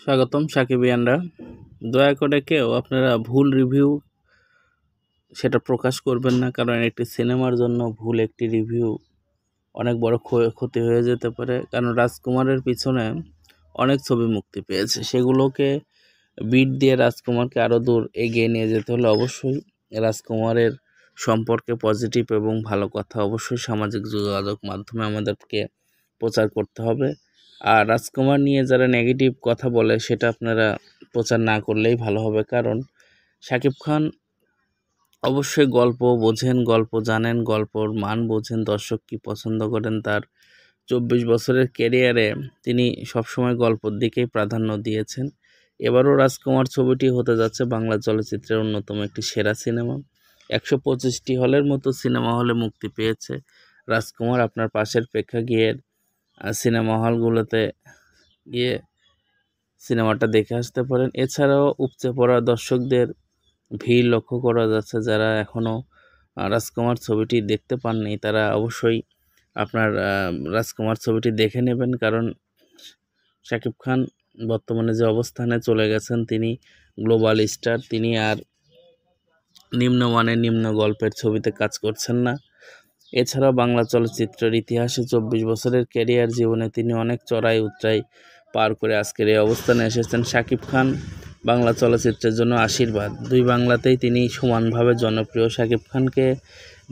স্বাগতম সাকিবিয়ানরা। দয়া করে কেউ আপনারা ভুল রিভিউ সেটা প্রকাশ করবেন না, কারণ একটি সিনেমার জন্য ভুল একটি রিভিউ অনেক বড় ক্ষতি হয়ে যেতে পারে। কারণ রাজকুমারের পিছনে অনেক ছবি মুক্তি পেয়েছে, সেগুলোকে বিট দিয়ে রাজকুমারকে আরও দূর এগিয়ে নিয়ে যেতে হলে অবশ্যই রাজকুমারের সম্পর্কে পজিটিভ এবং ভালো কথা অবশ্যই সামাজিক যোগাযোগ মাধ্যমে আমাদেরকে প্রচার করতে হবে। আর রাজকুমার নিয়ে যারা নেগেটিভ কথা বলে সেটা আপনারা প্রচার না করলেই ভালো হবে, কারণ শাকিব খান অবশ্যই গল্প বোঝেন, গল্প জানেন, গল্পর মান বোঝেন, দর্শক কী পছন্দ করেন। তার 24 বছরের ক্যারিয়ারে তিনি সবসময় গল্পের দিকেই প্রাধান্য দিয়েছেন। এবারও রাজকুমার ছবিটি হতে যাচ্ছে বাংলা চলচ্চিত্রের অন্যতম একটি সেরা সিনেমা। 125টি হলের মতো সিনেমা হলে মুক্তি পেয়েছে রাজকুমার। আপনার পাশের প্রেক্ষাগৃহের সিনেমা হলগুলোতে গিয়ে সিনেমাটা দেখে আসতে পারেন। এছাড়াও উপচে পড়া দর্শকদের ভিড় লক্ষ্য করা যাচ্ছে। যারা এখনও রাজকুমার ছবিটি দেখতে পাননি তারা অবশ্যই আপনার রাজকুমার ছবিটি দেখে নেবেন, কারণ শাকিব খান বর্তমানে যে অবস্থানে চলে গেছেন, তিনি গ্লোবাল স্টার। তিনি আর নিম্নমানের নিম্ন গল্পের ছবিতে কাজ করছেন না। এছাড়াও বাংলা চলচ্চিত্রের ইতিহাসে 24 বছরের ক্যারিয়ার জীবনে তিনি অনেক চড়াই উতরাই পার করে আজকের এই অবস্থানে এসেছেন। শাকিব খান বাংলা চলচ্চিত্রের জন্য আশীর্বাদ। দুই বাংলাতেই তিনি সমানভাবে জনপ্রিয়। শাকিব খানকে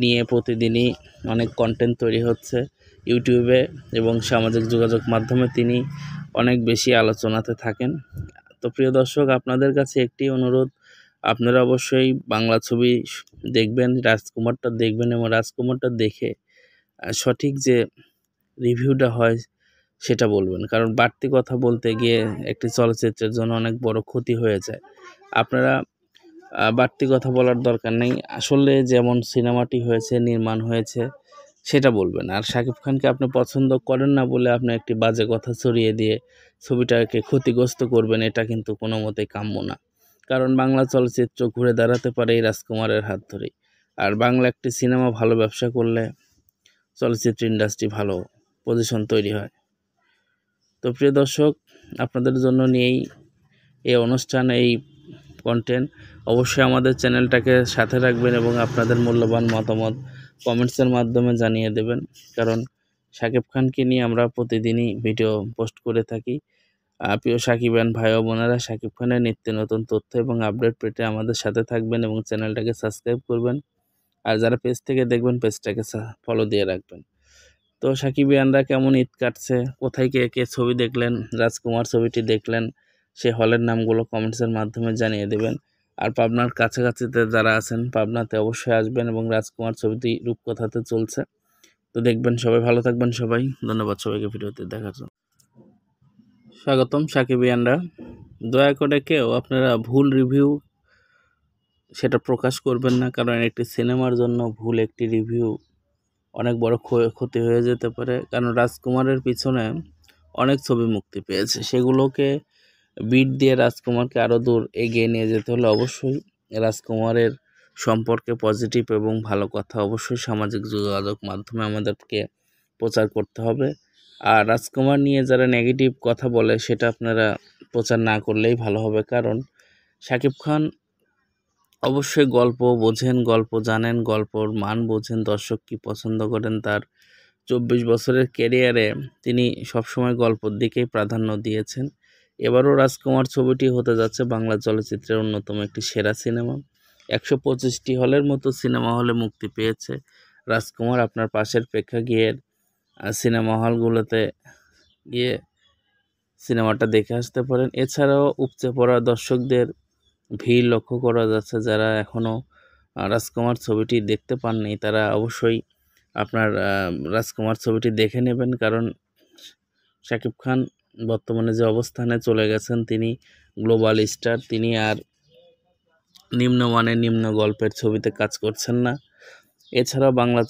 নিয়ে প্রতিদিনই অনেক কন্টেন্ট তৈরি হচ্ছে ইউটিউবে এবং সামাজিক যোগাযোগ মাধ্যমে তিনি অনেক বেশি আলোচনাতে থাকেন। তো প্রিয় দর্শক, আপনাদের কাছে একটি অনুরোধ, আপনারা অবশ্যই বাংলা ছবি দেখবেন, রাজকুমারটা দেখবেন এবং রাজকুমারটা দেখে সঠিক যে রিভিউটা হয় সেটা বলবেন, কারণ বাড়তি কথা বলতে গিয়ে একটি চলচ্চিত্রের জন্য অনেক বড় ক্ষতি হয়ে যায়। আপনারা বাড়তি কথা বলার দরকার নেই, আসলে যেমন সিনেমাটি হয়েছে, নির্মাণ হয়েছে সেটা বলবেন। আর শাকিব খানকে আপনি পছন্দ করেন না বলে আপনি একটি বাজে কথা ছড়িয়ে দিয়ে ছবিটাকে ক্ষতিগ্রস্ত করবেন, এটা কিন্তু কোনো মতেই কাম্য না। কারণ বাংলা চলচ্চিত্র ঘুরে দাঁড়াতে পারে এই রাজকুমারের হাত ধরেই। আর বাংলা একটি সিনেমা ভালো ব্যবসা করলে চলচ্চিত্র ইন্ডাস্ট্রি ভালো পজিশন তৈরি হয়। তো প্রিয় দর্শক, আপনাদের জন্য নিয়েই এই অনুষ্ঠান, এই কন্টেন্ট। অবশ্যই আমাদের চ্যানেলটাকে সাথে রাখবেন এবং আপনাদের মূল্যবান মতামত কমেন্টসের মাধ্যমে জানিয়ে দেবেন, কারণ শাকিব খানকে নিয়ে আমরা প্রতিদিনই ভিডিও পোস্ট করে থাকি। প্রিয় সাকিবান ভাই ও বোনেরা, শাকিব খানের নিত্য নতুন তথ্য এবং আপডেট পেতে আমাদের সাথে থাকবেন এবং চ্যানেলটাকে সাবস্ক্রাইব করবেন। আর যারা পেজ থেকে দেখবেন পেজটাকে ফলো দিয়ে রাখবেন। তো সাকিবিয়ানরা কেমন ঈদ কাটছে, কোথায় কে কে ছবি দেখলেন, রাজকুমার ছবিটি দেখলেন, সে হলের নামগুলো কমেন্টসের মাধ্যমে জানিয়ে দেবেন। আর পাবনার কাছাকাছিতে যারা আছেন পাবনাতে অবশ্যই আসবেন এবং রাজকুমার ছবিটি রূপকথাতে চলছে, তো দেখবেন। সবাই ভালো থাকবেন। সবাই ধন্যবাদ সবাইকে ভিডিওতে দেখার জন্য। স্বাগতম সাকিবিয়ানরা। দয়া করে কেউ আপনারা ভুল রিভিউ সেটা প্রকাশ করবেন না, কারণ একটি সিনেমার জন্য ভুল একটি রিভিউ অনেক বড় ক্ষতি হয়ে যেতে পারে। কারণ রাজকুমারের পিছনে অনেক ছবি মুক্তি পেয়েছে, সেগুলোকে বিট দিয়ে রাজকুমারকে আরও দূর এগিয়ে নিয়ে যেতে হলে অবশ্যই রাজকুমারের সম্পর্কে পজিটিভ এবং ভালো কথা অবশ্যই সামাজিক যোগাযোগ মাধ্যমে আমাদেরকে প্রচার করতে হবে। আর রাজকুমার নিয়ে যারা নেগেটিভ কথা বলে সেটা আপনারা প্রচার না করলেই ভালো হবে, কারণ শাকিব খান অবশ্যই গল্প বোঝেন, গল্প জানেন, গল্পর মান বোঝেন, দর্শক কী পছন্দ করেন। তার 24 বছরের ক্যারিয়ারে তিনি সবসময় গল্পের দিকেই প্রাধান্য দিয়েছেন। এবারও রাজকুমার ছবিটি হতে যাচ্ছে বাংলা চলচ্চিত্রের অন্যতম একটি সেরা সিনেমা। 125টি হলের মতো সিনেমা হলে মুক্তি পেয়েছে রাজকুমার। আপনার পাশের প্রেক্ষাগৃহের সিনেমা হলগুলোতে গিয়ে সিনেমাটা দেখে আসতে পারেন। এছাড়াও উপচে পড়া দর্শকদের ভিড় লক্ষ্য করা যাচ্ছে। যারা এখনও রাজকুমার ছবিটি দেখতে পাননি তারা অবশ্যই আপনার রাজকুমার ছবিটি দেখে নেবেন, কারণ শাকিব খান বর্তমানে যে অবস্থানে চলে গেছেন, তিনি গ্লোবাল স্টার। তিনি আর নিম্নমানের নিম্ন গল্পের ছবিতে কাজ করছেন না। এছাড়াও বাংলা